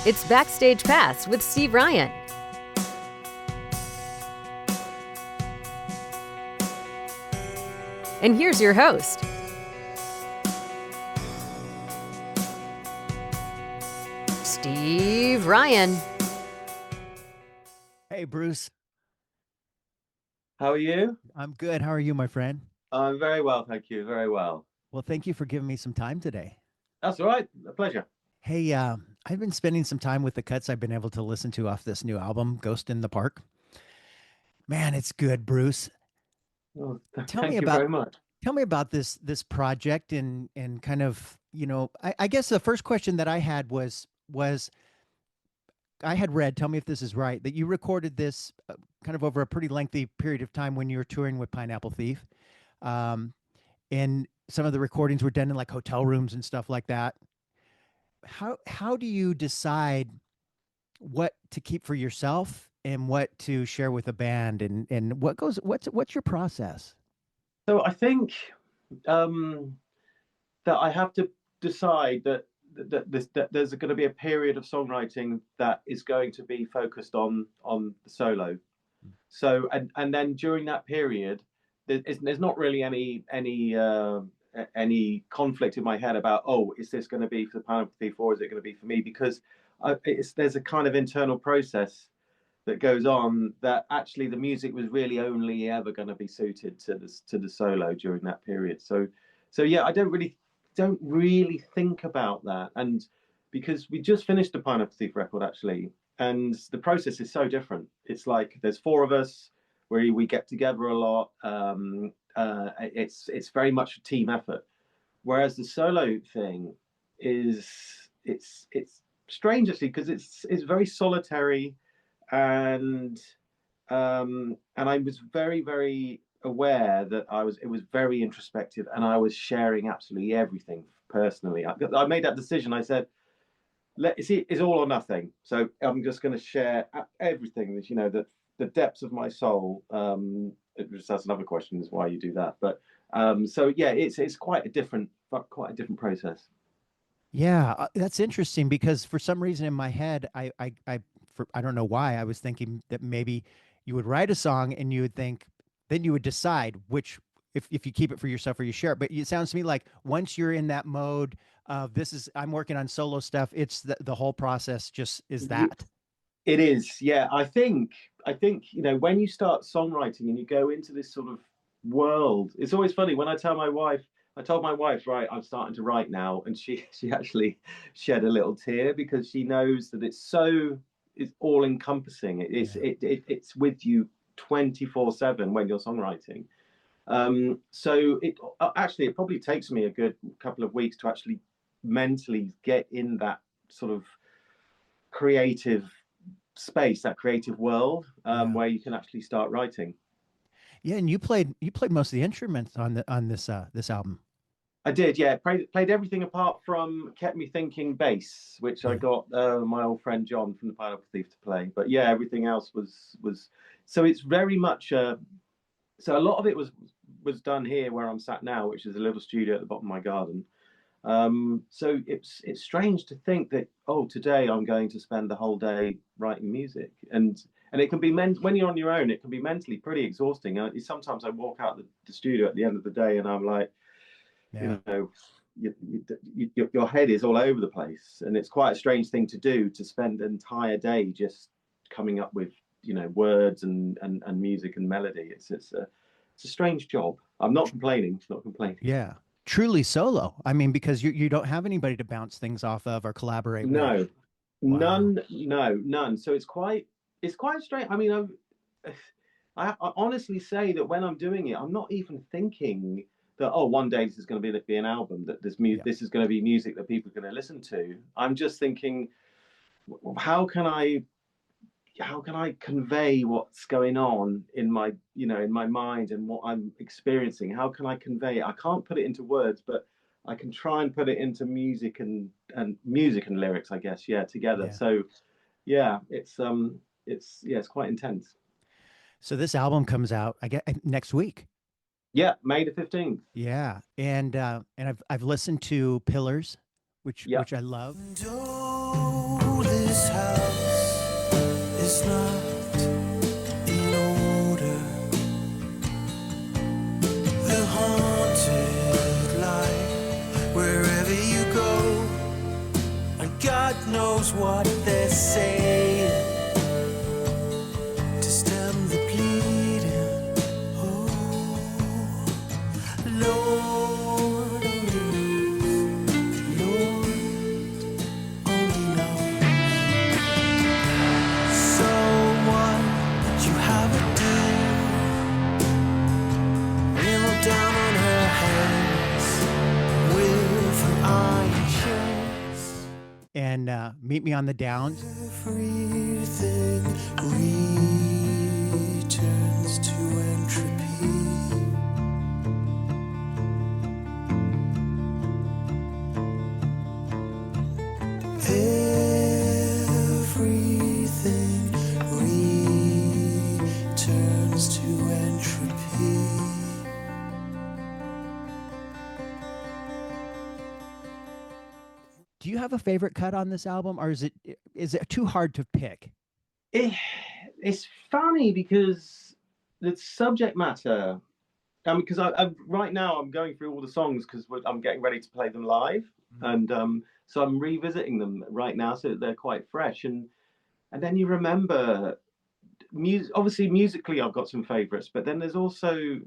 It's Backstage Pass with Steve Ryan. And here's your host. Steve Ryan. Hey, Bruce. How are you? I'm good. How are you, my friend? I'm very well, thank you. Very well. Well, thank you for giving me some time today. That's all right. A pleasure. Hey, I've been spending some time with the cuts I've been able to listen to off this new album, Ghost in the Park. Man, it's good, Bruce. Well, Tell thank me you about very much. tell me about this project and kind of, I guess the first question that I had was I had read, tell me if this is right, that you recorded this kind of over a pretty lengthy period of time when you were touring with Pineapple Thief. Um, and some of the recordings were done in like hotel rooms and stuff like that. How do you decide what to keep for yourself and what to share with a band, and what's your process? So I think that I have to decide that there's going to be a period of songwriting that is going to be focused on the solo. So and then during that period, there's not really any conflict in my head about, oh, is this going to be for the Pineapple Thief or is it going to be for me? Because there's a kind of internal process that goes on that actually the music was really only ever going to be suited to the solo during that period. So yeah, I don't really think about that, and because we just finished the Pineapple Thief record actually, and the process is so different. It's like there's four of us where we get together a lot. It's very much a team effort, whereas the solo thing is it's strange actually because it's very solitary, and I was very aware that it was very introspective, and I was sharing absolutely everything personally. I made that decision. I said, it's all or nothing. So I'm just going to share everything that the depths of my soul. That's another question, is why you do that. But so yeah, it's quite a different process. Yeah, that's interesting because for some reason in my head, I don't know why I was thinking that maybe you would write a song and you would think, then you would decide which, if you keep it for yourself or you share it. But it sounds to me like once you're in that mode of I'm working on solo stuff, it's the whole process just is that. It is, yeah. I think when you start songwriting and you go into this sort of world, it's always funny when I told my wife, right, I'm starting to write now, and she actually shed a little tear because she knows that it's all encompassing. It's with you 24/7 when you're songwriting. So it probably takes me a good couple of weeks to actually mentally get in that sort of creative space, that creative world, where you can actually start writing. Yeah, and you played most of the instruments on this album. I did, yeah. Played everything apart from "Kept Me Thinking" bass, which I got my old friend John from the Pineapple Thief to play. But yeah, everything else was. So it's very much. So a lot of it was done here where I'm sat now, which is a little studio at the bottom of my garden. So it's strange to think that, oh, today I'm going to spend the whole day writing music, and it can be when you're on your own, it can be mentally pretty exhausting. Sometimes I walk out the studio at the end of the day and I'm like, Yeah. your head is all over the place, and it's quite a strange thing to do, to spend an entire day just coming up with words and music and melody. It's a strange job. I'm not complaining. Not complaining. Yeah. Truly solo. I mean, because you don't have anybody to bounce things off of or collaborate with. No, Wow. none, no, none. So it's quite strange. I mean, I honestly say that when I'm doing it, I'm not even thinking that, oh, one day this is going to be an album, that Yeah. this is going to be music that people are going to listen to. I'm just thinking, how can I convey what's going on in my mind and what I'm experiencing? How can I convey it? I can't put it into words, but I can try and put it into music and lyrics, I guess, yeah, together. Yeah. So yeah, it's quite intense. So this album comes out, I guess, next week. Yeah, May the 15th. Yeah. And I've listened to Pillars, which Yeah. which I love. This house is not in order. The haunted light wherever you go, and God knows what they're saying to stem the bleeding. Oh, Lord, Lord only knows. So what would you have her do? Kneel down on her hands with her iron chains. And Meet Me on the Downs. Everything returns to entropy. Everything returns to entropy. Do you have a favorite cut on this album, or is it too hard to pick? It's funny because the subject matter. Because right now I'm going through all the songs because I'm getting ready to play them live, and so I'm revisiting them right now, so they're quite fresh. And then you remember, obviously musically I've got some favorites, but then there's also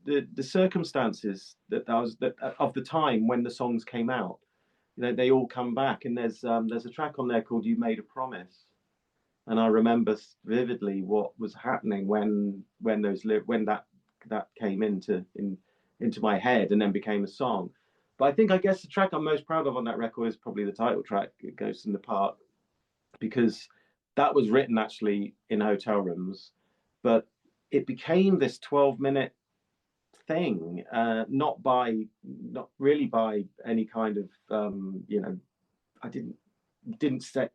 the circumstances that of the time when the songs came out. You know, they all come back, and there's a track on there called "You Made a Promise," and I remember vividly what was happening when that came into my head and then became a song. But I guess the track I'm most proud of on that record is probably the title track, "Ghosts in the Park," because that was written actually in hotel rooms, but it became this 12-minute thing, not really by any kind of I didn't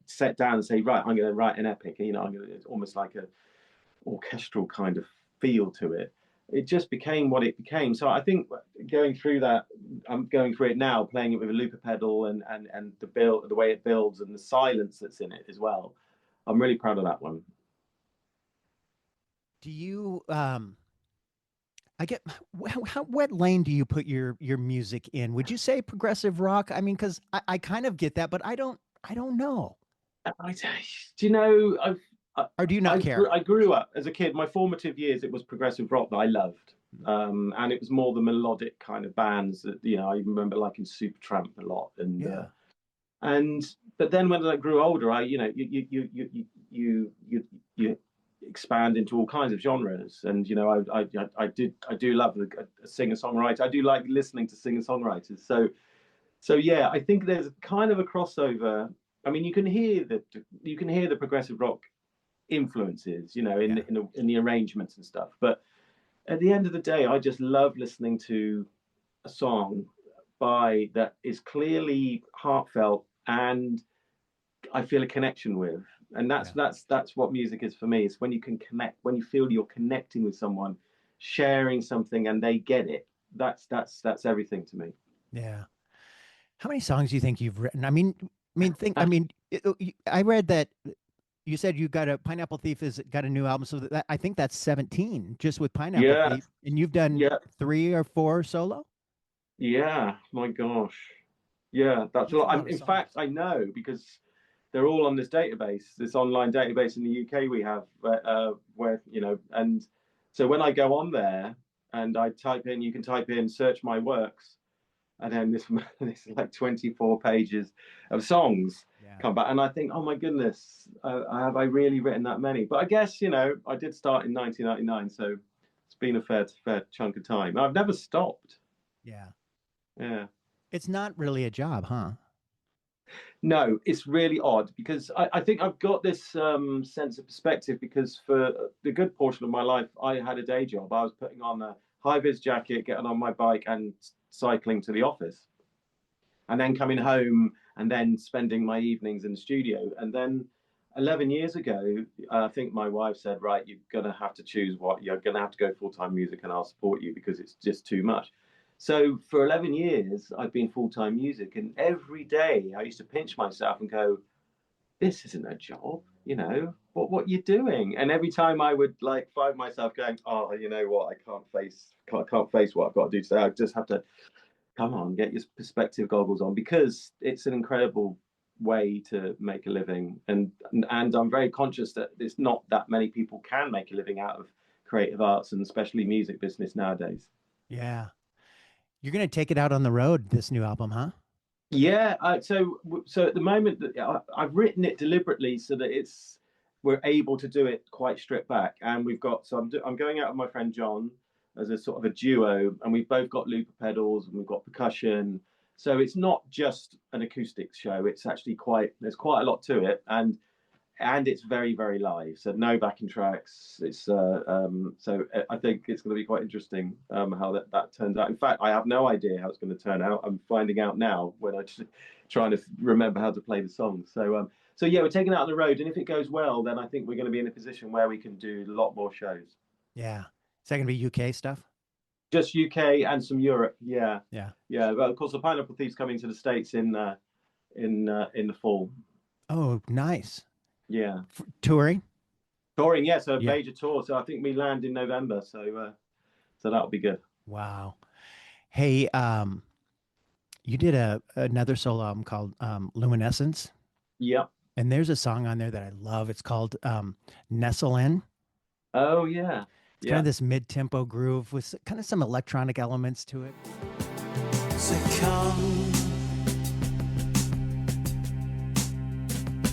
set down and say, right, I'm going to write an epic. It's almost like a orchestral kind of feel to it. It just became what it became. So I think going through that, I'm going through it now, playing it with a looper pedal and the way it builds and the silence that's in it as well. I'm really proud of that one. Do you what lane do you put your music in? Would you say progressive rock? I mean, because I kind of get that, but I don't know. Do you know, Or do you not care? I grew up as a kid. My formative years, it was progressive rock that I loved, and it was more the melodic kind of bands that I remember liking Supertramp a lot, but then when I grew older, you expand into all kinds of genres, and I do love a singer-songwriter. I do like listening to singer-songwriters. So yeah, I think there's kind of a crossover. I mean, you can hear the progressive rock influences, in the arrangements and stuff. But at the end of the day, I just love listening to a song that is clearly heartfelt and I feel a connection with. And that's what music is for me. It's when you can connect, when you feel you're connecting with someone, sharing something, and they get it. That's everything to me. Yeah. How many songs do you think you've written? I read that you said you got Pineapple Thief has got a new album, so I think that's 17 just with Pineapple Thief, and you've done 3 or 4 solo. Yeah, my gosh, yeah, that's a lot. In fact, I know because they're all on this database, this online database in the UK we have, where and so when I go on there and I type in, you can type in search my works, and then this is like 24 pages of songs come back, and I think, oh my goodness, have I really written that many? But I guess I did start in 1999, so it's been a fair chunk of time. I've never stopped. Yeah, it's not really a job, huh? No, it's really odd because I think I've got this sense of perspective, because for the good portion of my life I had a day job. I was putting on a high-vis jacket, getting on my bike and cycling to the office, and then coming home and then spending my evenings in the studio. And then 11 years ago, I think my wife said, right, you're going to have to choose you're going to have to go full-time music, and I'll support you because it's just too much. So for 11 years, I've been full-time music, and every day I used to pinch myself and go, this isn't a job, what you're doing. And every time I would like find myself going, oh, you know what, I can't face what I've got to do today. I just have to come on, get your perspective goggles on, because it's an incredible way to make a living. And I'm very conscious that there's not that many people can make a living out of creative arts, and especially music business nowadays. Yeah. You're going to take it out on the road, this new album, huh? Yeah. So at the moment, I've written it deliberately so that we're able to do it quite stripped back. And we've got, so I'm going out with my friend John as a sort of a duo, and we've both got looper pedals and we've got percussion. So it's not just an acoustic show. It's actually there's quite a lot to it. And it's very, very live. So no backing tracks. It's so I think it's going to be quite interesting how that turns out. In fact, I have no idea how it's going to turn out. I'm finding out now when I'm trying to remember how to play the song. So yeah, we're taking it out on the road, and if it goes well, then I think we're going to be in a position where we can do a lot more shows. Yeah. Is that going to be UK stuff? Just UK and some Europe. Yeah. Yeah. Yeah. Well, of course, the Pineapple Thief's coming to the States in the fall. Oh, nice. Yeah. Touring? Yeah. So a major tour. So I think we land in November. So that'll be good. Wow. Hey, you did another solo album called Luminescence. Yeah. And there's a song on there that I love. It's called Nestle In. Oh yeah. It's kind of this mid-tempo groove with kind of some electronic elements to it. So come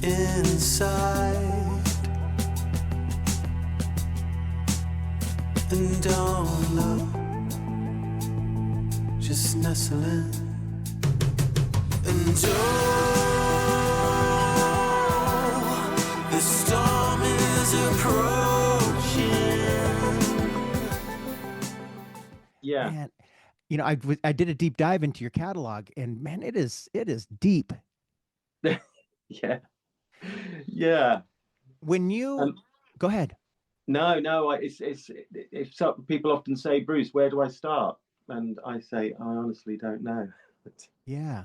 inside and don't look, just nestle in and the storm is approaching. Yeah. Man, I did a deep dive into your catalog, and man, it is deep. Yeah. Yeah. When you go ahead. No, it's people often say, Bruce, where do I start? And I say, I honestly don't know. Yeah.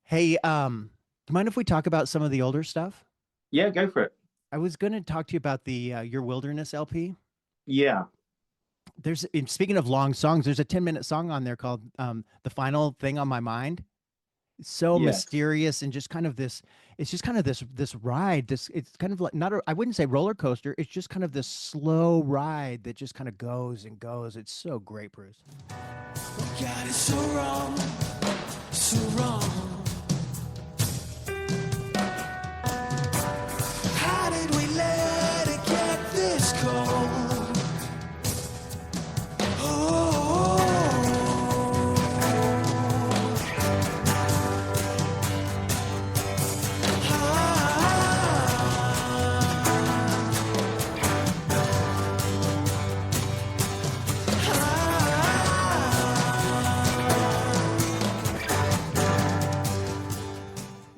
Hey, do you mind if we talk about some of the older stuff? Yeah, go for it. I was going to talk to you about the Your Wilderness LP. Yeah. Speaking of long songs, there's a 10-minute song on there called The Final Thing on My Mind. It's so mysterious, and just kind of this ride. It's kind of like I wouldn't say roller coaster. It's just kind of this slow ride that just kind of goes and goes. It's so great, Bruce. We got it so wrong, so wrong. How did we let it get this cold?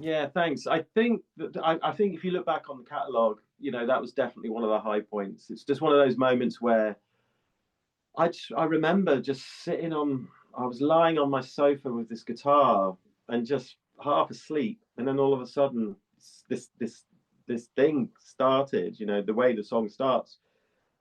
Yeah, thanks. I think if you look back on the catalogue, that was definitely one of the high points. It's just one of those moments where I remember just I was lying on my sofa with this guitar and just half asleep, and then all of a sudden this thing started, the way the song starts,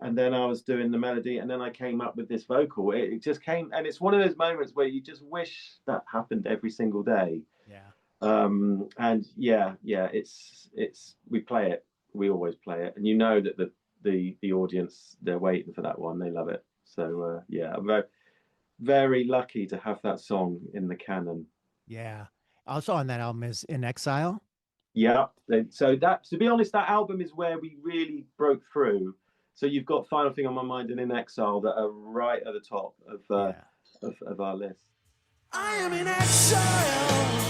and then I was doing the melody, and then I came up with this vocal. It just came, and it's one of those moments where you just wish that happened every single day. Yeah. And it's we play it, we always play it, and that the audience, they're waiting for that one, they love it. So I'm very, very lucky to have that song in the canon. Yeah. Also on that album is In Exile. Yeah. So to be honest, that album is where we really broke through. So you've got Final Thing on My Mind and In Exile that are right at the top of our list. I am in exile.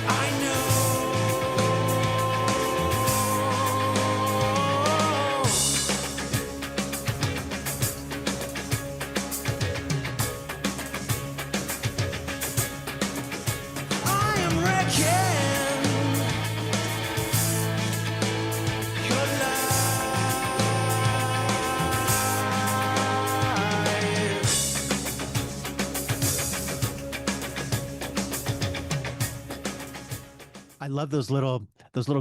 I know. I am wrecking your life. I love those little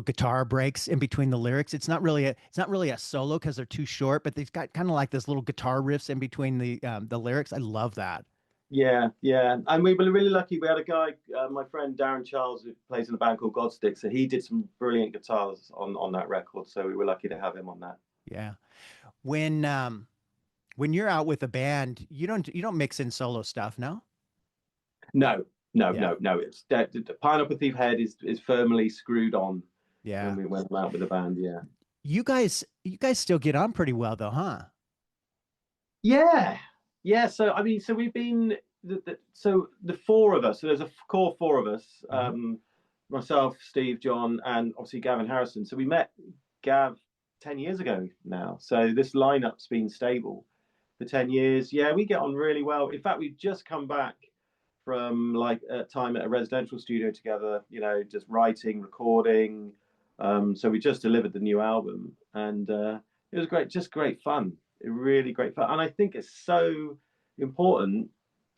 guitar breaks in between the lyrics. It's not really a solo because they're too short, but they've got kind of like this little guitar riffs in between the lyrics. I love that. Yeah, yeah. And we were really lucky. We had a guy, my friend Darren Charles, who plays in a band called Godstick. So he did some brilliant guitars on that record. So we were lucky to have him on that. Yeah. When you're out with a band, you don't mix in solo stuff, no? No, no, Yeah. no, no. It's the Pineapple Thief head is firmly screwed on when Yeah. we went out with the band. Yeah. You guys still get on pretty well though, huh? Yeah, yeah. So I mean, so we've been so the four of us. So there's a core four of us. Hmm. Myself, Steve, John, and obviously Gavin Harrison. So we met Gav 10 years ago now. So this lineup's been stable for 10 years. Yeah, we get on really well. In fact, we've just come back from like a time at a residential studio together. Just writing, recording. So we just delivered the new album, and it was great. Just great fun, really great fun. And I think it's so important.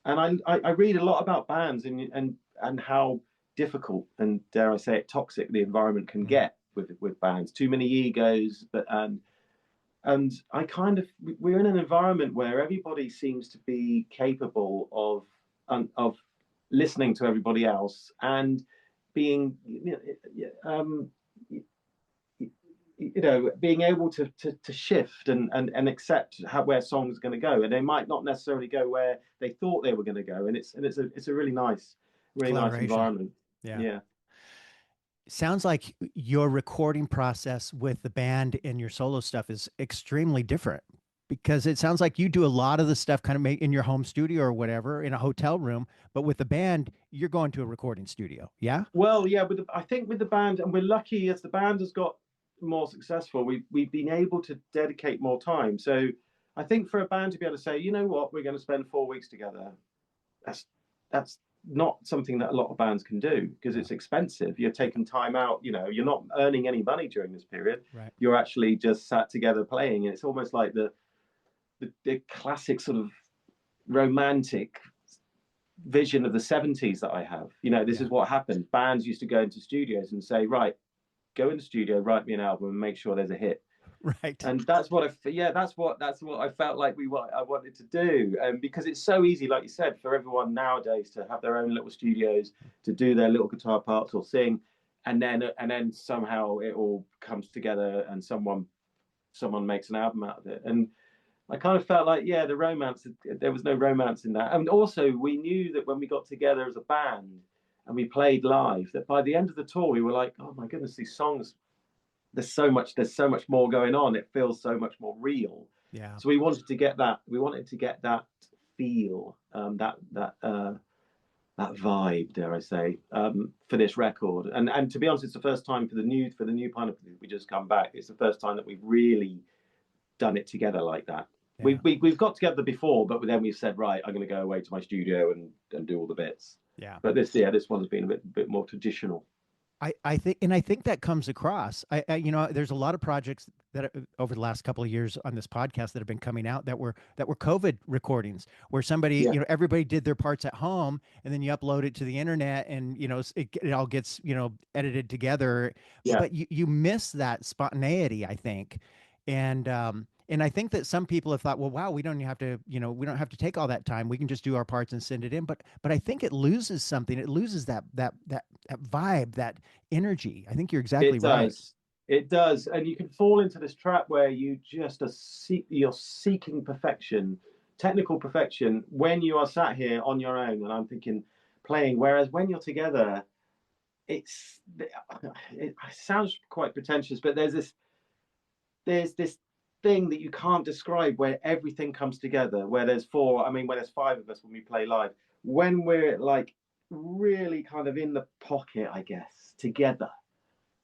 And I read a lot about bands and how difficult and, dare I say it, toxic the environment can Hmm. get with bands. Too many egos, but and I kind of we're in an environment where everybody seems to be capable of listening to everybody else and being being able to shift and accept where songs are going to go, and they might not necessarily go where they thought they were going to go, and it's a really nice Collaboration. environment. Yeah. Yeah. Sounds like your recording process with the band and your solo stuff is extremely different because it sounds like you do a lot of the stuff kind of make in your home studio or whatever in a hotel room, but with the band, you're going to a recording studio. Yeah? Well, yeah, I think with the band, and we're lucky as the band has got more successful, we've been able to dedicate more time. So I think for a band to be able to say, you know what, we're going to spend 4 weeks together, that's that's not something that a lot of bands can do because Yeah. it's expensive. You're taking time out, you're not earning any money during this period. Right. You're actually just sat together playing. And it's almost like the classic sort of romantic vision of the 70s that I have. This Yeah. is what happened. Bands used to go into studios and say, right, go in the studio, write me an album, and make sure there's a hit. Right. And that's what I felt like I wanted to do, because it's so easy, like you said, for everyone nowadays to have their own little studios, to do their little guitar parts or sing, and then somehow it all comes together and someone makes an album out of it. And I kind of felt like, yeah, there was no romance in that. And also, we knew that when we got together as a band and we played live, that by the end of the tour, we were like, oh my goodness, these songs, there's so much more going on. It feels so much more real. Yeah. So we wanted to get that. We wanted to get that feel, that vibe, dare I say, for this record. And to be honest, it's the first time for the new Pineapple we just come back. It's the first time that we've really done it together like that. Yeah. We've got together before, but then we've said, right, I'm going to go away to my studio and do all the bits. Yeah. But this one's been a bit more traditional. I think that comes across. There's a lot of projects that over the last couple of years on this podcast that have been coming out that were COVID recordings where somebody, Yeah, everybody did their parts at home and then you upload it to the internet and, it all gets, edited together. yeah. But you miss that spontaneity, I think. And I think that some people have thought, well, wow, we don't have to take all that time. We can just do our parts and send it in. But I think it loses something. It loses that vibe, that energy. I think you're exactly It right. does. It does, and you can fall into this trap where you just you're seeking perfection, technical perfection, when you are sat here on your own. And I'm thinking playing. Whereas when you're together, it sounds quite pretentious, but there's this thing that you can't describe where everything comes together. Where there's four, I mean, where there's five of us when we play live, when we're like really kind of in the pocket, I guess, together.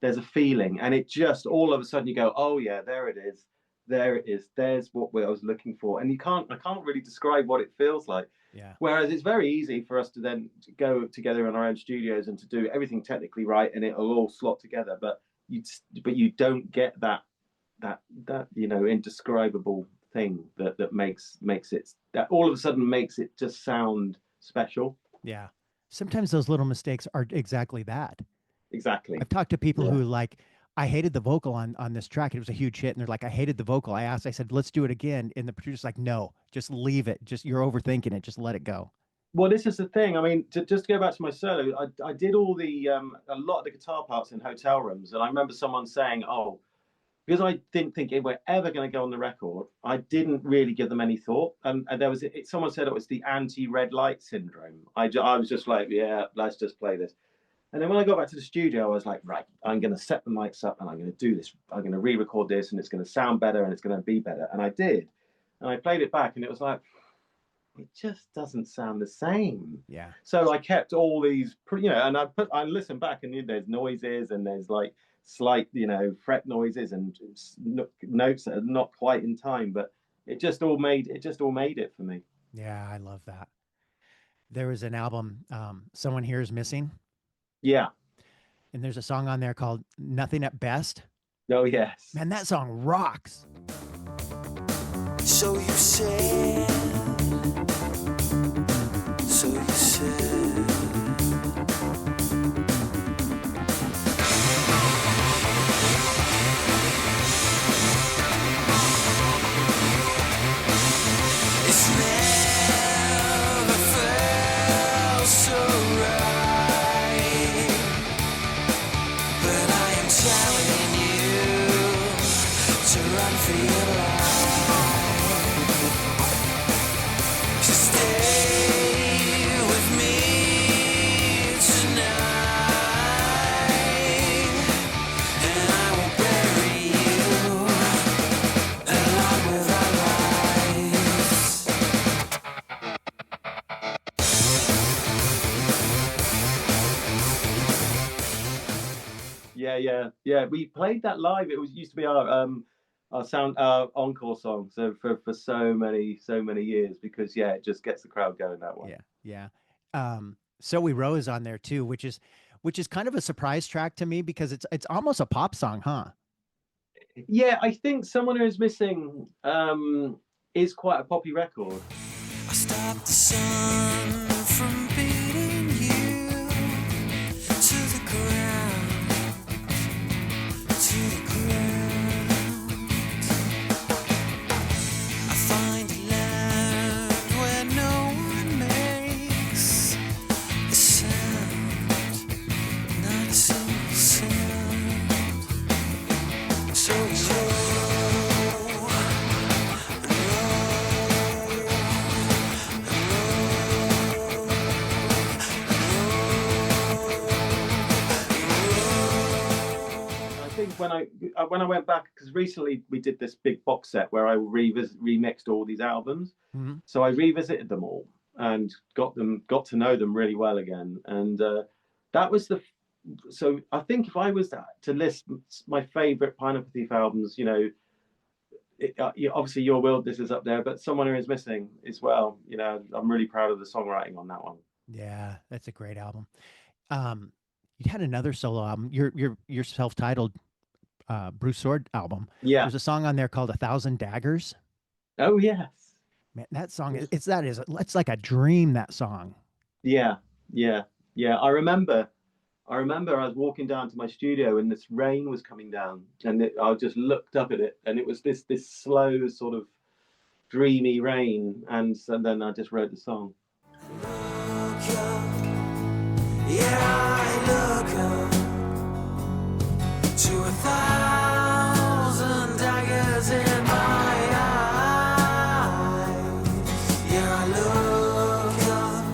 There's a feeling, and it just all of a sudden you go, oh yeah, there it is, there it is. There's what I was looking for, and I can't really describe what it feels like. Yeah. Whereas it's very easy for us to then go together in our own studios and to do everything technically right, and it'll all slot together. But you don't get that indescribable thing that makes it, that all of a sudden makes it just sound special. Yeah. Sometimes those little mistakes are exactly that. exactly. I've talked to people Yeah. who like, I hated the vocal on this track. It was a huge hit, and they're like, I hated the vocal. I said, let's do it again, and the producer's like, no, just leave it. Just you're overthinking it. Just let it go. Well, this is the thing. I mean, just to go back to my solo, I did all the a lot of the guitar parts in hotel rooms, and I remember someone saying, "Oh, because I didn't think it were ever going to go on the record, I didn't really give them any thought." And there was someone said it was the anti-red light syndrome. I was just like, yeah, let's just play this. And then when I got back to the studio, I was like, right, I'm going to set the mics up and I'm going to do this. I'm going to re-record this and it's going to sound better and it's going to be better. And I did. And I played it back and it was like, it just doesn't sound the same. Yeah. So I kept all these, and I listened back and there's noises and there's like slight, fret noises and notes that are not quite in time, but it just all made it for me. Yeah, I love that. There was an album, Someone Here Is Missing. Yeah. And there's a song on there called Nothing at Best. Oh, yes. Man, that song rocks. So you said, so you said, it's never felt so right, but I am telling you to run for your life, to stay with me tonight, and I will bury you along with our lives. Yeah. We played that live. It used to be our encore song. So for so many years, because it just gets the crowd going that way. Yeah. So We Rose on there too, which is kind of a surprise track to me because it's almost a pop song, huh? Yeah, I think Someone Who Is Missing is quite a poppy record. I stopped the sun from beating you to the ground, to the ground. I find a land where no one makes a sound, not a single sound. So you I think when I went back, because recently we did this big box set where I remixed all these albums. Mm-hmm. So I revisited them all and got to know them really well again. And that was so I think if I was to list my favorite Pineapple Thief albums, obviously Your Will, This Is up there, but Someone Who Is Missing as well. I'm really proud of the songwriting on that one. Yeah, that's a great album. You had another solo album, your self-titled Bruce Soord album. Yeah. There's a song on there called 1,000 Daggers. Oh yes. Man, that song it's like a dream, that song. Yeah. I remember I was walking down to my studio and this rain was coming down, and I just looked up at it, and it was this slow sort of dreamy rain, and then I just wrote the song. look up, yeah, I look up to 1,000 daggers in my eyes. Yeah, I look up,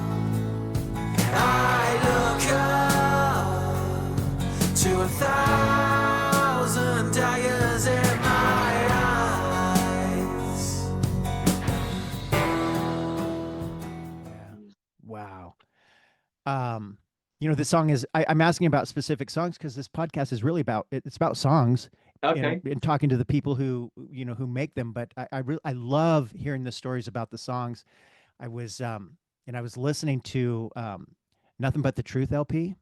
to 1,000 daggers in my eyes. Wow. The song is, I'm asking about specific songs because this podcast is really it's about songs. Okay. And talking to the people who make them. But I love hearing the stories about the songs. I was listening to Nothing But the Truth LP.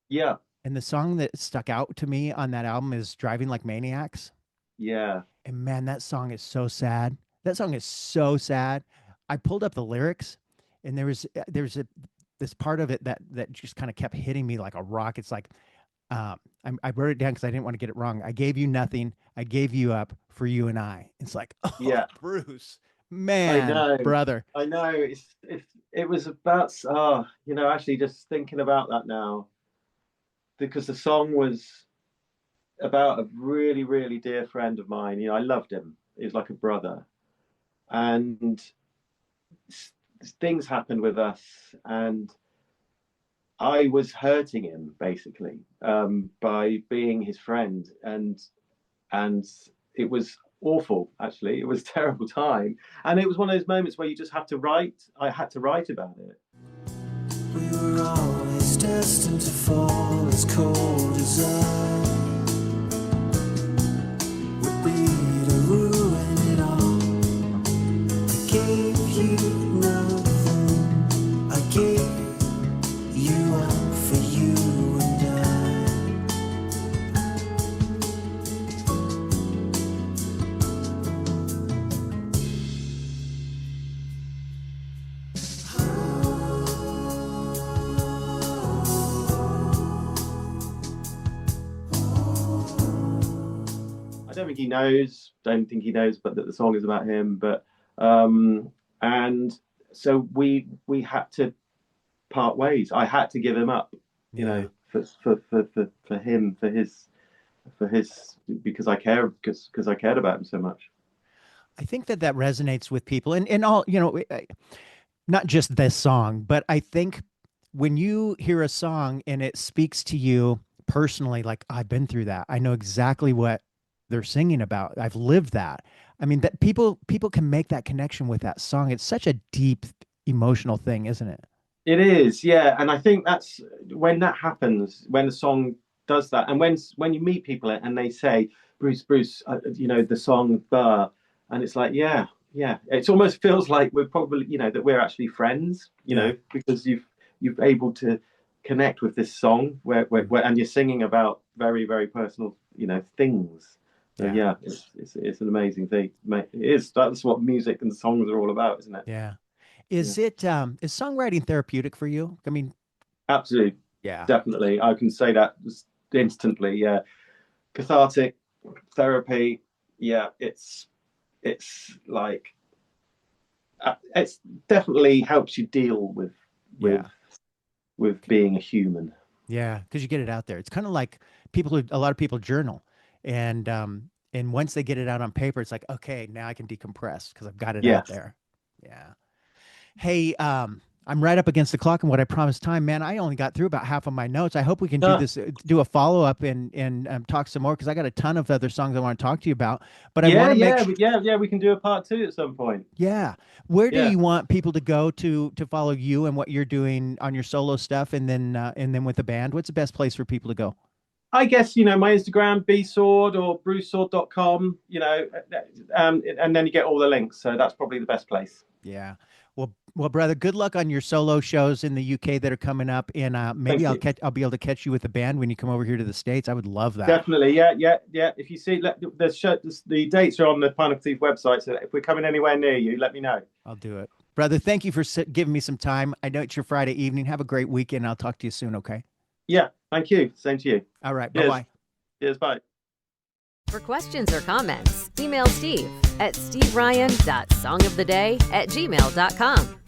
Yeah. And the song that stuck out to me on that album is Driving Like Maniacs. Yeah. And man, that song is so sad. That song is so sad. I pulled up the lyrics, and there's this part of it that just kind of kept hitting me like a rock. It's like, I wrote it down because I didn't want to get it wrong. I gave you nothing. I gave you up for you and I. It's like, oh, Yeah, Bruce, I man, know. brother. I know. It was about actually just thinking about that now, because the song was about a really, really dear friend of mine. I loved him. He was like a brother. And things happened with us, and I was hurting him basically, by being his friend, and it was awful. Actually, it was a terrible time, and it was one of those moments where you just have to write. I had to write about it. We were always destined to fall as cold as I would be to ruin it all. I gave you nothing. I gave you up for you and I. I don't think he knows. Don't think he knows, but that the song is about him. But and so we had to part ways. I had to give him up, for him, for his because I cared about him so much. I think that resonates with people, and all, not just this song, but I think when you hear a song and it speaks to you personally, like, I've been through that. I know exactly what they're singing about. I've lived that. I mean, that people can make that connection with that song. It's such a deep emotional thing, isn't it? It is, yeah, and I think that's when that happens, when the song does that, and when you meet people and they say, Bruce, the song, and it's like, yeah, it almost feels like we're probably, that we're actually friends, because you've able to connect with this song where and you're singing about very, very personal, things. So yeah, it's an amazing thing. It is. That's what music and songs are all about, isn't it? Yeah. Is songwriting therapeutic for you? I mean, Absolutely. yeah. Definitely. I can say that just instantly. Yeah. Cathartic therapy. Yeah. It's like, it's definitely helps you deal with being a human. Yeah. Because you get it out there. It's kind of like a lot of people journal, and once they get it out on paper, it's like, okay, now I can decompress because I've got it out there. Yeah. Hey, I'm right up against the clock and what I promised time, man. I only got through about half of my notes. I hope we can do a follow up and talk some more, because I got a ton of other songs I want to talk to you about. But I want to we can do a part 2 at some point. Yeah. Where do you want people to go to follow you and what you're doing on your solo stuff, and then with the band? What's the best place for people to go? I guess, my Instagram, bsword or brucesword.com, and then you get all the links. So that's probably the best place. Yeah. Well, brother, good luck on your solo shows in the UK that are coming up, and maybe I'll be able to catch you with the band when you come over here to the States. I would love that. Definitely, yeah. If you see, the dates are on the Pineapple Thief website, so if we're coming anywhere near you, let me know. I'll do it, brother. Thank you for giving me some time. I know it's your Friday evening. Have a great weekend. I'll talk to you soon. Okay. Yeah. Thank you. Same to you. All right. Bye-bye. Cheers. Bye. For questions or comments, email Steve at steveryan.songoftheday@gmail.com.